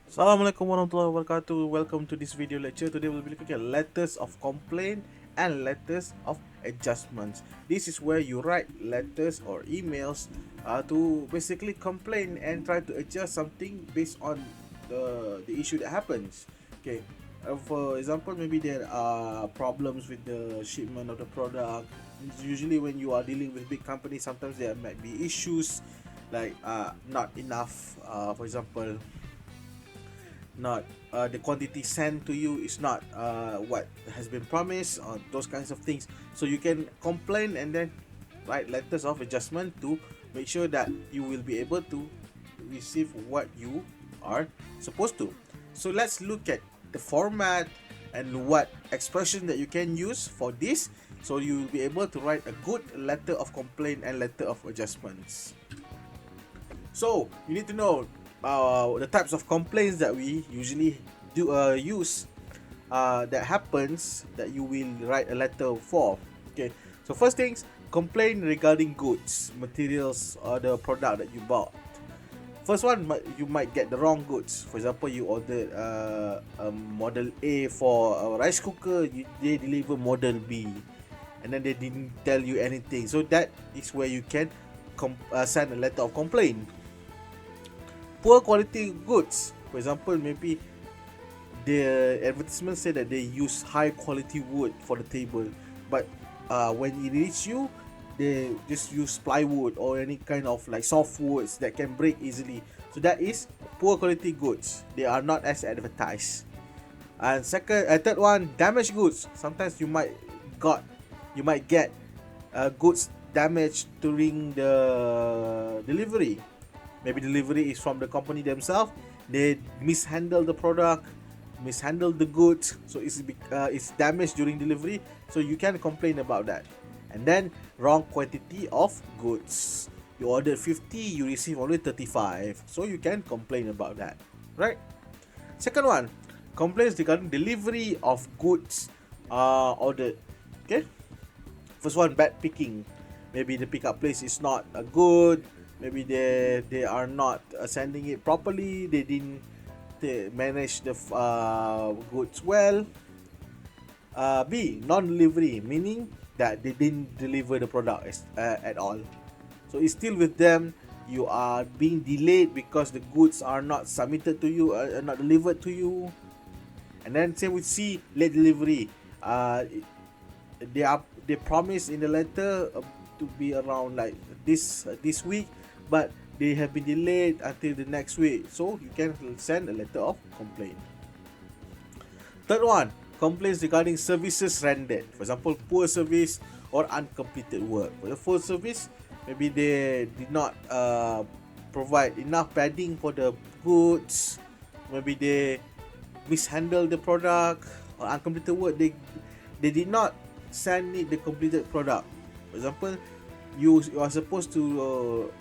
Assalamualaikum warahmatullahi wabarakatuh. Welcome to this video lecture. Today we'll be looking at letters of complaint and letters of adjustments. This is where you write letters or emails to basically complain and try to adjust something based on the issue that happens. Okay. For example, maybe there are problems with the shipment of the product. Usually, when you are dealing with big companies, sometimes there might be issues like not enough. For example, not the quantity sent to you is not what has been promised or those kinds of things, so you can complain and then write letters of adjustment to make sure that you will be able to receive what you are supposed to. So let's look at the format and what expression that you can use for this, so you will be able to write a good letter of complaint and letter of adjustments. So you need to know the types of complaints that we usually do use that happens that you will write a letter for. Okay, so first things, complain regarding goods, materials, or the product that you bought. First one, you might get the wrong goods. For example, you ordered a model A for a rice cooker, they deliver model B, and then they didn't tell you anything. So that is where you can send a letter of complaint. Poor quality goods, for example, maybe the advertisement said that they use high quality wood for the table, but when it reaches you, they just use plywood or any kind of like soft woods that can break easily. So that is poor quality goods, they are not as advertised. And third one, damaged goods. Sometimes you might get goods damaged during the delivery. Maybe delivery is from the company themselves, they mishandle the product, mishandle the goods, so it's damaged during delivery, so you can complain about that. And then wrong quantity of goods, you ordered 50, you receive only 35, so you can complain about that, right? Second one, complaints regarding delivery of goods ordered. Okay, first one, bad picking. Maybe the pickup place is not good, maybe they are not sending it properly, they didn't manage the goods well. B, non-delivery, meaning that they didn't deliver the product at all, so it's still with them, you are being delayed because the goods are not submitted to you, not delivered to you. And then same with C, late delivery. They promise in the letter to be around like this week, but they have been delayed until the next week, so you can send a letter of complaint. Third one, complaints regarding services rendered. For example, poor service or uncompleted work. For the full service, maybe they did not provide enough padding for the goods, maybe they mishandled the product, or uncompleted work, they did not send me the completed product. For example, you are supposed to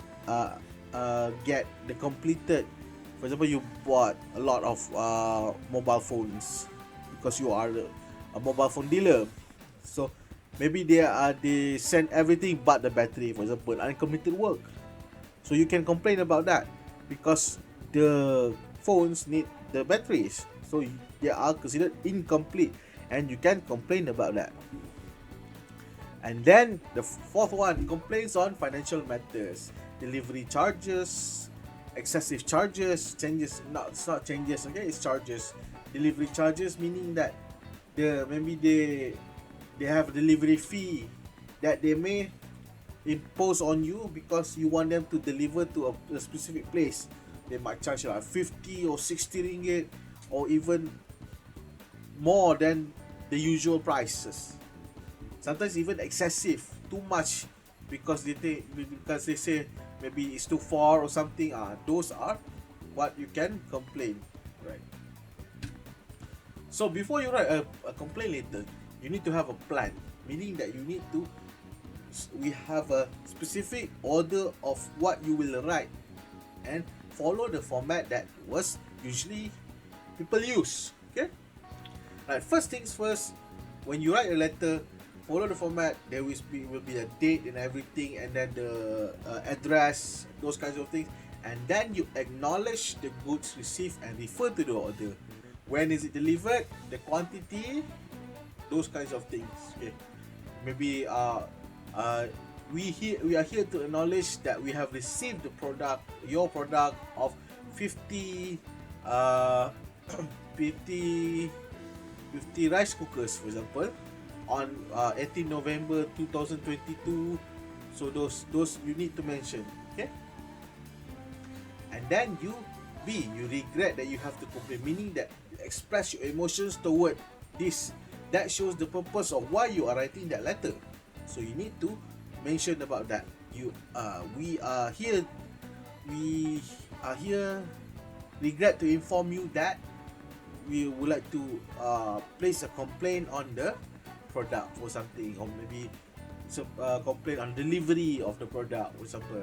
get the completed. For example, you bought a lot of mobile phones because you are a mobile phone dealer. So maybe they send everything but the battery, for example, uncompleted work. So you can complain about that because the phones need the batteries, so they are considered incomplete, and you can complain about that. And then the fourth one, complaints on financial matters, delivery charges, excessive charges, changes. No, it's not changes. Okay, it's charges. Delivery charges, meaning that maybe they have a delivery fee that they may impose on you because you want them to deliver to a specific place. They might charge like 50 or 60 ringgit, or even more than the usual prices. Sometimes even excessive, too much, because they say maybe it's too far or something. Those are what you can complain, right? So before you write a complaint letter, you need to have a plan, meaning that we have a specific order of what you will write and follow the format that was usually people use. Okay, right, first things first, when you write a letter, follow the format. There will be a date and everything, and then the address, those kinds of things, and then you acknowledge the goods received and refer to the order. When is it delivered, the quantity, those kinds of things. Okay, maybe we are here to acknowledge that we have received the product, your product of 50 uh, 50 rice cookers, for example, on 18 November 2022. So those you need to mention. Okay, and then you regret that you have to complain, meaning that you express your emotions toward this. That shows the purpose of why you are writing that letter. So you need to mention about that. We are here regret to inform you that we would like to place a complaint on the product or something, or maybe complaint on delivery of the product, for example.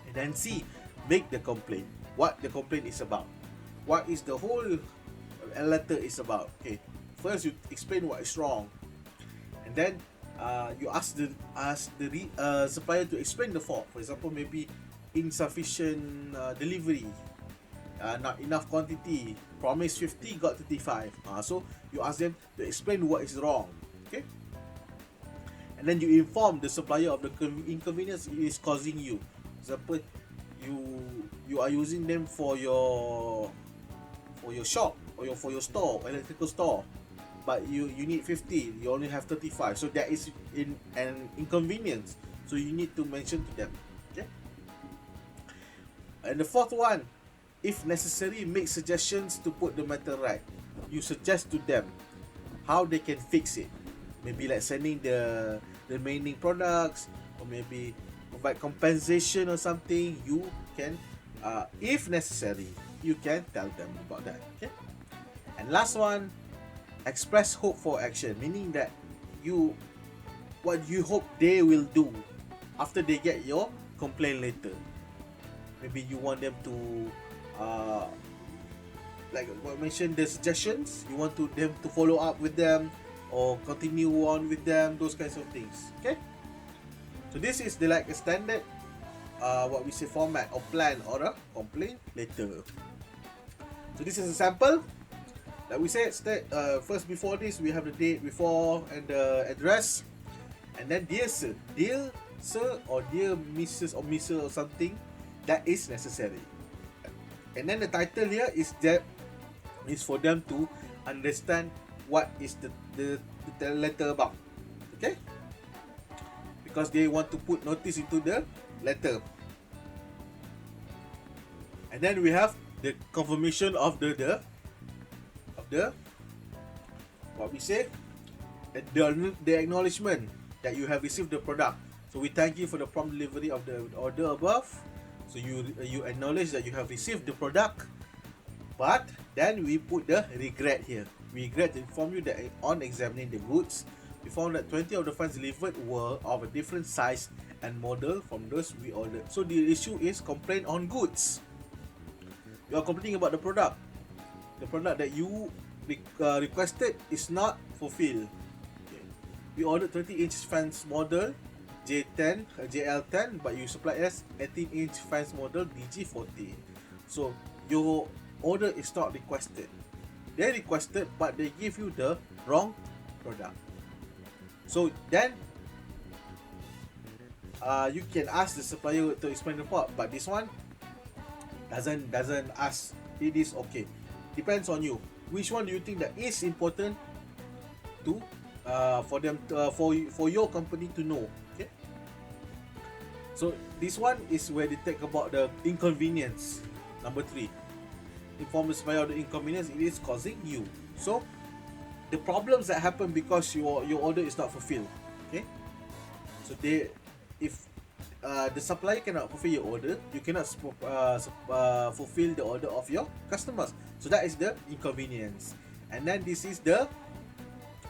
And then C, make the complaint. What the complaint is about. What is the whole letter is about. Okay, first you explain what is wrong, and then you ask the supplier to explain the fault. For example, maybe insufficient delivery, not enough quantity, promised 50, got 35. So you ask them to explain what is wrong. Okay, and then you inform the supplier of the inconvenience it is causing you. For example, you are using them for your shop or for your store, electrical store, but you need 50, you only have 35, so that is an inconvenience, so you need to mention to them. Okay, and the fourth one, if necessary, make suggestions to put the matter right. You suggest to them how they can fix it, maybe like sending the remaining products, or maybe provide compensation or something. You can if necessary, you can tell them about that. Okay, and last one, express hope for action, meaning that what you hope they will do after they get your complaint later. Maybe you want them to like I mentioned, the suggestions, you want them to follow up with them or continue on with them, those kinds of things. Okay, so this is the like a standard what we say format or plan or a complaint letter. So this is a sample. Like we said, first before this we have the date before and the address, and then dear sir or dear Mrs. or Mr. or something that is necessary. And then the title here is for them to understand what is the letter about. Okay, because they want to put notice into the letter. And then we have the confirmation of the what we say, the acknowledgement that you have received the product. So we thank you for the prompt delivery of the order above. So you acknowledge that you have received the product, but then we put the regret here. We regret to inform you that on examining the goods, we found that 20 of the fans delivered were of a different size and model from those we ordered. So the issue is complaint on goods. You are complaining about the product. The product that you requested is not fulfilled. Okay. We ordered 20-inch fans model J10, JL10, but you supply us 18-inch fans model DG40. So your order is not requested. They requested, but they give you the wrong product. So then you can ask the supplier to explain the fault, but this one doesn't ask. It is okay. Depends on you. Which one do you think that is important to for them for your company to know? Okay. So this one is where they talk about the inconvenience. Number 3, inform the supplier of the inconvenience it is causing you. So the problems that happen because your order is not fulfilled. Okay. So if the supplier cannot fulfill your order, you cannot fulfill the order of your customers. So that is the inconvenience. And then this is the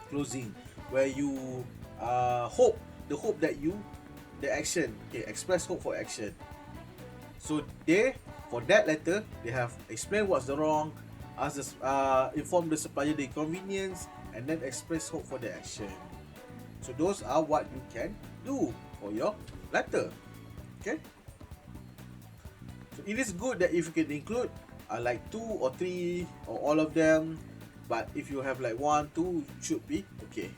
closing, where you hope that the action, okay, express hope for action. So for that letter, they have explained what's the wrong, inform the supplier the inconvenience, and then express hope for the action. So those are what you can do for your letter. Okay. it is good that if you can include like 2 or 3 or all of them, but if you have like 1, 2, should be okay.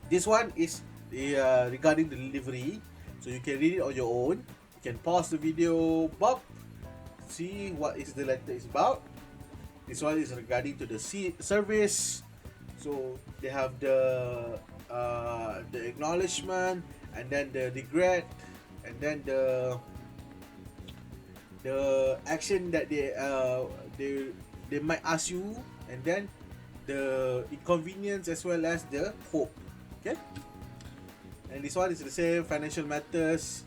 This one is regarding the delivery, so you can read it on your own. You can pause the video, see what is the letter is about. This one is regarding to the service, so they have the acknowledgement, and then the regret, and then the action that they might ask you, and then the inconvenience as well as the hope. Okay, and this one is the same: financial matters,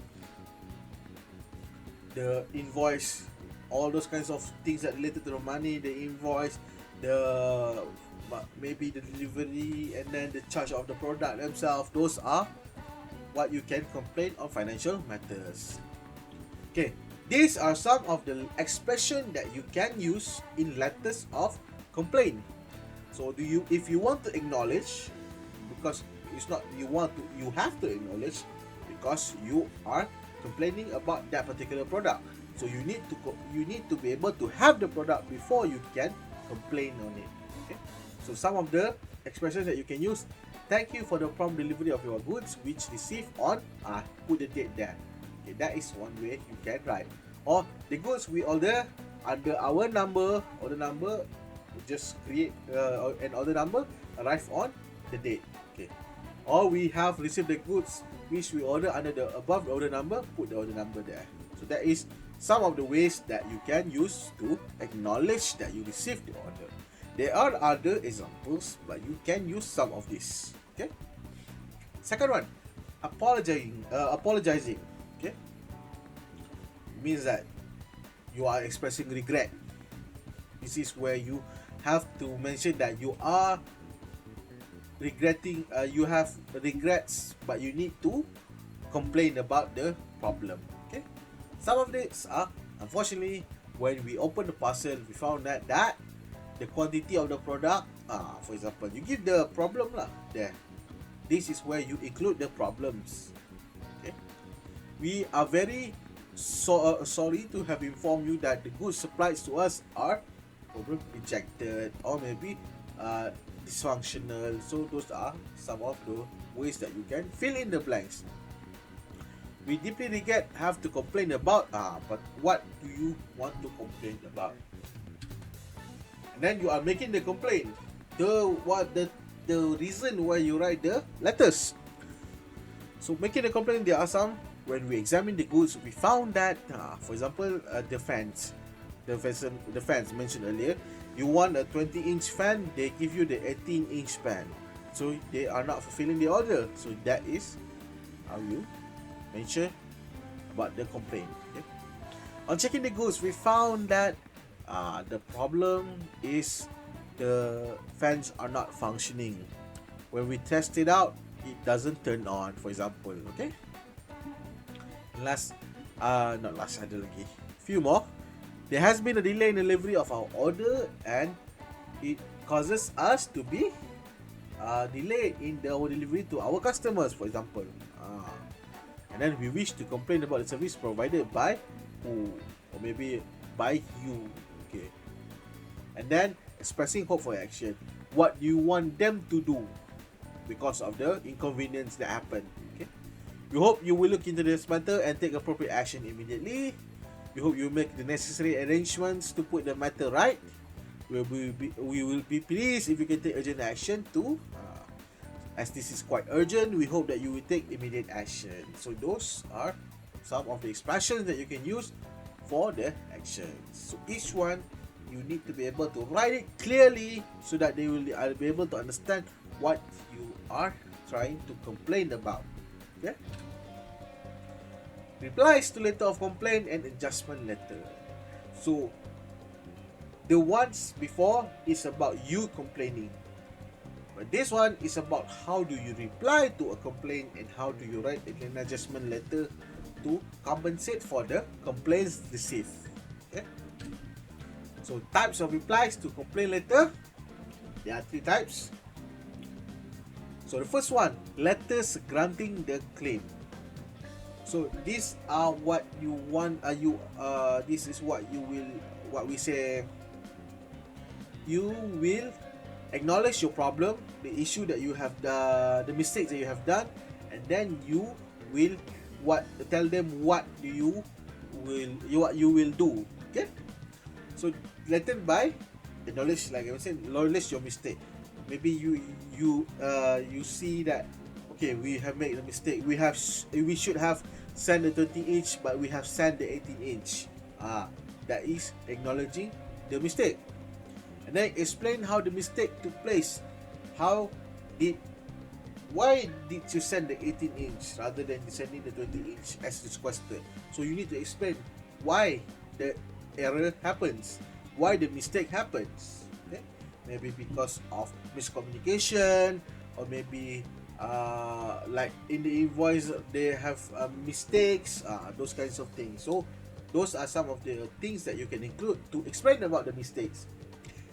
the invoice, all those kinds of things that related to the money, the invoice, the maybe the delivery, and then the charge of the product themselves. Those are what you can complain on financial matters. Okay, these are some of the expression that you can use in letters of complaint. So if you want to acknowledge, because it's not you have to acknowledge, because you are complaining about that particular product. So you need to be able to have the product before you can complain on it. Okay, so some of the expressions that you can use: thank you for the prompt delivery of your goods, which received on put the date there. Okay, that is one way you can write. Or the goods we order under our number, order number, just create an order number, arrive on the date. Okay, or we have received the goods which we order under the above the order number, put the order number there. So that is some of the ways that you can use to acknowledge that you received the order. There are other examples, but you can use some of this. Okay. Second one, apologizing. Okay, means that you are expressing regret. This is where you have to mention that you are regretting. You have regrets, but you need to complain about the problem. Okay. Some of these are, unfortunately, when we open the parcel, we found that the quantity of the product, for example, you give the problem lah there. This is where you include the problems. Okay, we are very sorry to have informed you that the goods supplied to us are probably rejected or maybe dysfunctional. So those are some of the ways that you can fill in the blanks. We deeply regret have to complain about, but what do you want to complain about? And then you are making the complaint. The reason why you write the letters. So making the complaint, there are some. When we examine the goods, we found that, for example, the fans mentioned earlier. You want a 20-inch fan, they give you the 18-inch fan. So they are not fulfilling the order. So that is how you mention about the complaint. Okay? On checking the goods, we found that the problem is the fans are not functioning. When we test it out, it doesn't turn on, for example. Okay. Ada lagi. Few more. There has been a delay in delivery of our order, and it causes us to be delayed in our delivery to our customers, for example. And then we wish to complain about the service provided by who, or maybe by you. Okay. And then expressing hope for action. What do you want them to do because of the inconvenience that happened? Okay. We hope you will look into this matter and take appropriate action immediately. We hope you make the necessary arrangements to put the matter right. We will be pleased if you can take urgent action too. As this is quite urgent, we hope that you will take immediate action. So those are some of the expressions that you can use for the actions. So each one, you need to be able to write it clearly so that they will be able to understand what you are trying to complain about. Okay? Replies to letter of complaint and adjustment letter. So the ones before is about you complaining, but this one is about how do you reply to a complaint and how do you write an adjustment letter to compensate for the complaints received. Okay? So types of replies to complaint letter, there are 3 types. So the first one, letters granting the claim. So these are what you want. This is what you will. What we say. You will acknowledge your problem, the issue that you have, the mistakes that you have done, and then you will tell them what what you will do. Okay. So letter by acknowledge, like I was saying, acknowledge your mistake. Maybe you see that, okay, we have made a mistake. We should have sent the 20-inch, but we have sent the 18-inch. That is acknowledging the mistake. And then explain how the mistake took place. Why did you send the 18-inch rather than sending the 20-inch as requested? So you need to explain why the error happens, why the mistake happens. Okay? Maybe because of miscommunication, or maybe like in the invoice they have mistakes, those kinds of things. So those are some of the things that you can include to explain about the mistakes.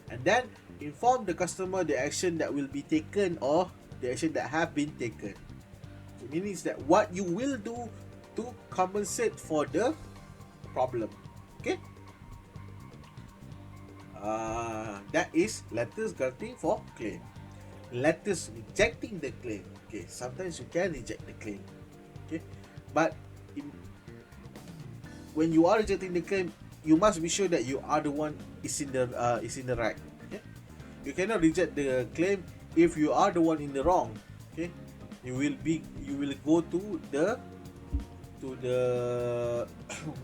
And then inform the customer the action that will be taken, or the action that have been taken. So it means that what you will do to compensate for the problem. Okay. That is letters granting for claim. Letters rejecting the claim. Okay, sometimes you can reject the claim. Okay, but when you are rejecting the claim, you must be sure that you are the one is in the right. Okay, you cannot reject the claim if you are the one in the wrong. Okay, you will go to the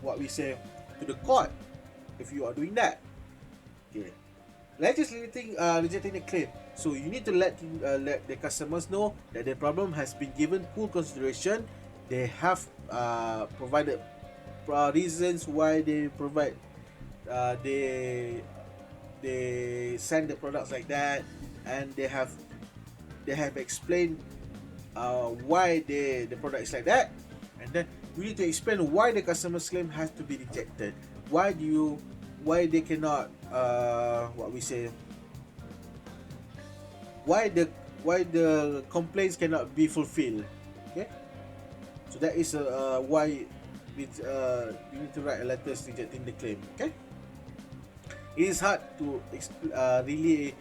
what we say, to the court if you are doing that. Okay, rejecting the claim. So you need to let the customers know that the problem has been given full consideration. They have provided reasons why they provide they send the products like that, and they have explained why the product is like that. And then we need to explain why the customer's claim has to be rejected. Why they cannot what we say, why the complaints cannot be fulfilled. Okay, so that is why you need to write a letter rejecting the claim. Okay, it is hard to really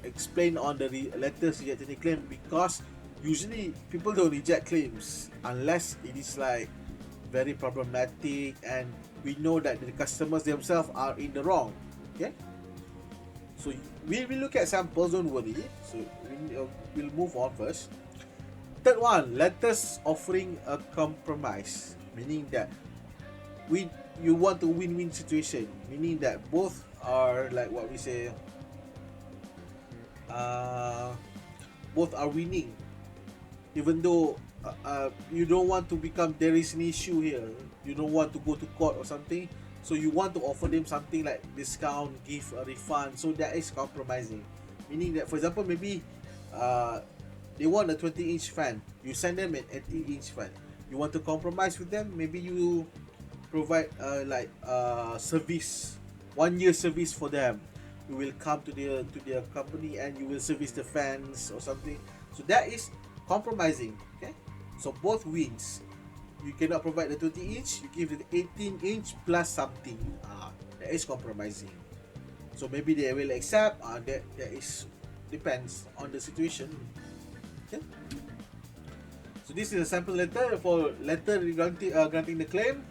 explain on the letters rejecting the claim, because usually people don't reject claims unless it is like very problematic and we know that the customers themselves are in the wrong. Okay, so we will look at samples, don't worry. So we'll move on first. Third one, letters offering a compromise, meaning that you want a win-win situation, meaning that both are like what we say, both are winning, even though you don't want to become, there is an issue here, you don't want to go to court or something, so you want to offer them something like discount, give a refund. So that is compromising, meaning that, for example, maybe they want a 20-inch fan, you send them an 18-inch fan. You want to compromise with them, maybe you provide like service, 1 year service for them. You will come to their company and you will service the fans or something. So that is compromising. Okay, so both wins. You cannot provide the 20-inch, you give it 18-inch plus something. That is compromising. So maybe they will accept. That is depends on the situation. Okay. So this is a sample letter for letter granting the claim.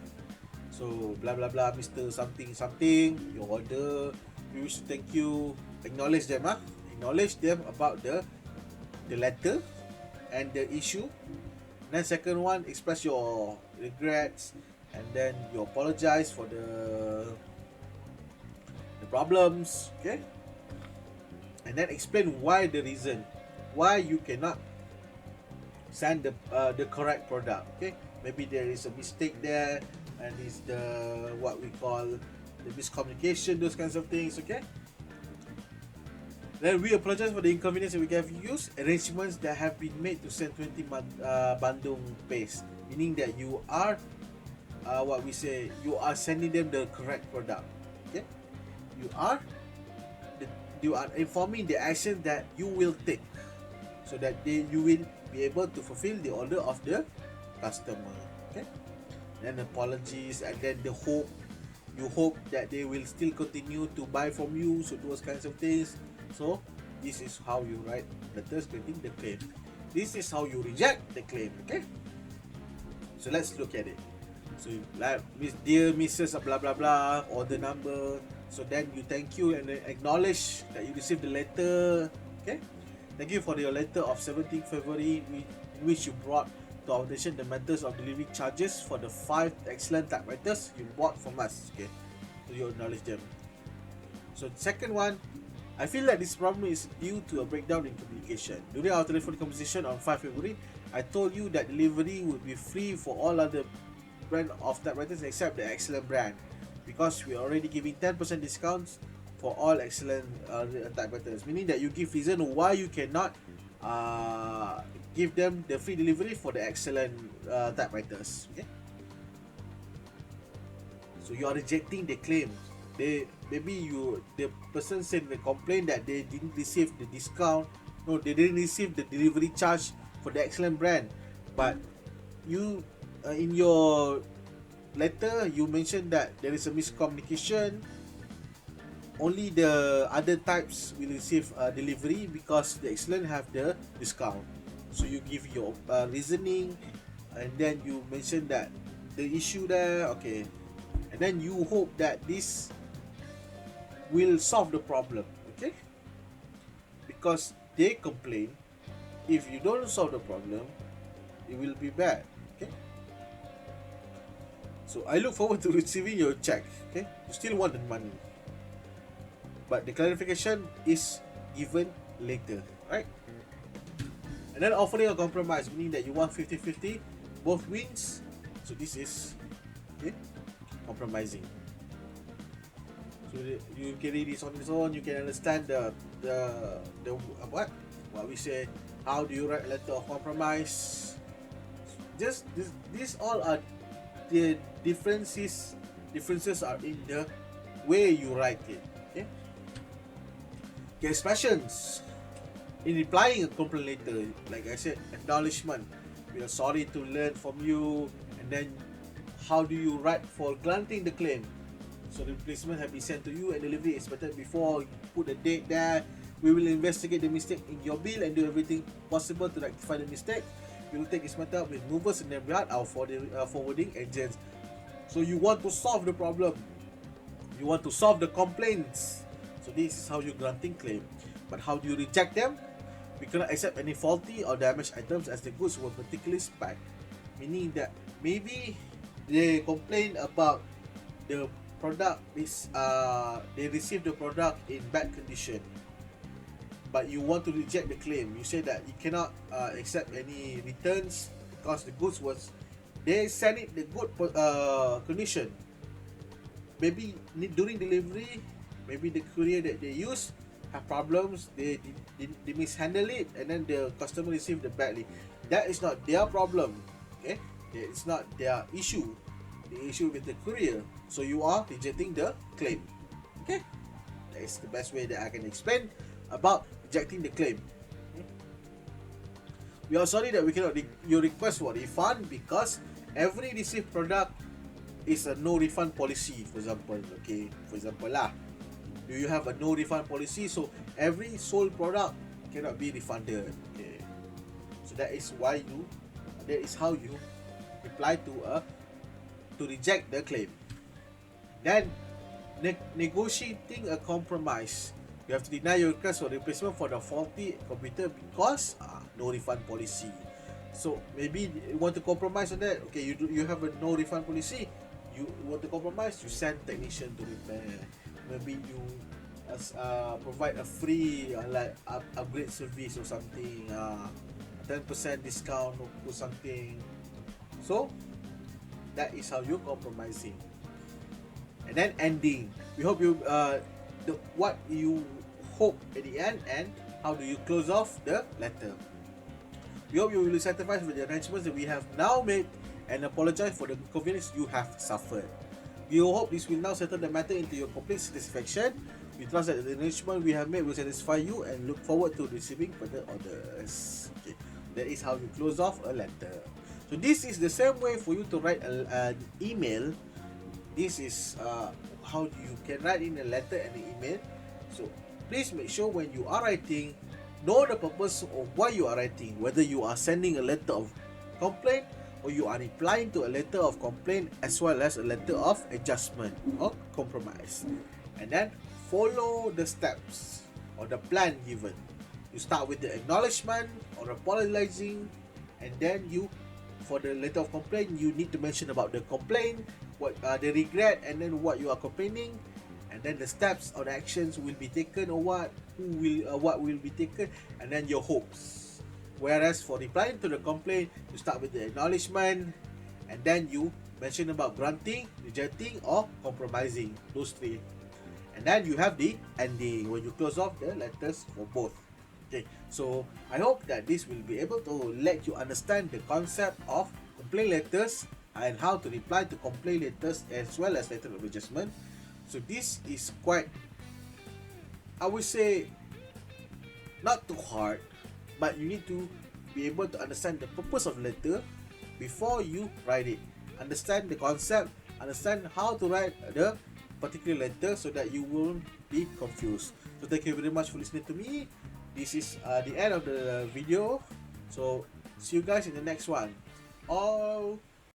So blah blah blah, Mr. something something, your order. We wish to thank you. Acknowledge them. Acknowledge them about the letter and the issue. Then second one, express your regrets, and then you apologize for the problems. Okay. And then explain why, the reason why you cannot send the correct product. Okay, maybe there is a mistake there, and it's the what we call the miscommunication, those kinds of things. Okay, then we apologize for the inconvenience that we have used arrangements that have been made to send 20 bandung paste, meaning that you are what we say, you are sending them the correct product. Okay, you are informing the action that you will take, so that you will be able to fulfill the order of the customer. Okay, then apologies, and then the hope, you hope that they will still continue to buy from you, so those kinds of things. So this is how you write letters getting the claim. This is how you reject the claim. Okay, so let's look at it. So like dear Mrs. blah blah blah, order number. So then you thank you and then acknowledge that you received the letter. Okay, thank you for your letter of 17th February in which you brought to our attention the matters of delivery charges for the 5 excellent typewriters you bought from us. Okay, so you acknowledge them. So second one, I feel that this problem is due to a breakdown in communication. During our telephone conversation on 5 February, I told you that delivery would be free for all other brand of typewriters except the Excellent brand, because we are already giving 10% discounts for all Excellent typewriters, meaning that you give reason why you cannot give them the free delivery for the Excellent typewriters. Okay, so you are rejecting the claim. The person said in the complaint that they didn't receive the discount. No, they didn't receive the delivery charge for the Excellent brand, but you in your letter you mentioned that there is a miscommunication. Only the other types will receive delivery because the Excellent have the discount. So you give your reasoning, and then you mention that the issue there. Okay, and then you hope that this will solve the problem. Okay, because they complain, if you don't solve the problem, it will be bad. Okay, so I look forward to receiving your check. Okay, you still want the money, but the clarification is given later, right? And then offering a compromise, meaning that you want 50-50, both wins. So this is okay, compromising. So you can read this on its own. You can understand the what we say. How do you write a letter of compromise? Just these all are the differences. Differences are in the way you write it. Okay. Okay, expressions. In replying a complaint letter, like I said, acknowledgement. We are sorry to learn from you. And then, how do you write for granting the claim? So the replacement have been sent to you and delivery is expected before. You put a date there. We will investigate the mistake in your bill and do everything possible to rectify the mistake. We will take this matter up with movers and then our forwarding agents. So you want to solve the problem. You want to solve the complaints. So this is how you granting claim. But how do you reject them? We cannot accept any faulty or damaged items as the goods were particularly spec. Meaning that maybe they complain about the product is they received the product in bad condition, but you want to reject the claim. You say that you cannot accept any returns because the goods was they send it the good condition. Maybe during delivery, maybe the courier that they use have problems, they mishandle it, and then the customer receive the badly. That is not their problem. Okay, it's not their issue. The issue with the courier. So you are rejecting the claim. Okay, that is the best way that I can explain about rejecting the claim. We are sorry that we cannot your request for refund because every received product is a no refund policy. For example, okay, do you have a no refund policy? So every sold product cannot be refunded. Okay, so that is how you reply to reject the claim. Then negotiating a compromise. You have to deny your request for replacement for the faulty computer because no refund policy. So maybe you want to compromise on that. Okay, you have a no refund policy. You want to compromise, you send technician to repair. Maybe you provide a free upgrade service or something, 10% discount or something. So that is how you're compromising. And then ending. We hope you what you hope at the end, and how do you close off the letter. We hope you will be satisfied with the arrangements that we have now made and apologize for the inconvenience you have suffered. We hope this will now settle the matter into your complete satisfaction. We trust that the arrangement we have made will satisfy you and look forward to receiving further orders. Okay, that is how you close off a letter. So this is the same way for you to write an email. This is how you can write in a letter and an email. So please make sure when you are writing, know the purpose of why you are writing, whether you are sending a letter of complaint or you are replying to a letter of complaint as well as a letter of adjustment or compromise. And then follow the steps or the plan given. You start with the acknowledgement or apologizing, and then you, for the letter of complaint, you need to mention about the complaint, what the regret, and then what you are complaining, and then the steps or the actions will be taken, or what will be taken, and then your hopes. Whereas for replying to the complaint, you start with the acknowledgement, and then you mention about granting, rejecting, or compromising, those three. And then you have the ending when you close off the letters for both. Okay, so I hope that this will be able to let you understand the concept of complaint letters and how to reply to complaint letters as well as letter of adjustment. So this is quite, I would say, not too hard, but you need to be able to understand the purpose of letter before you write it. Understand the concept, understand how to write the particular letter so that you won't be confused. So thank you very much for listening to me. This is the end of the video. So see you guys in the next one. All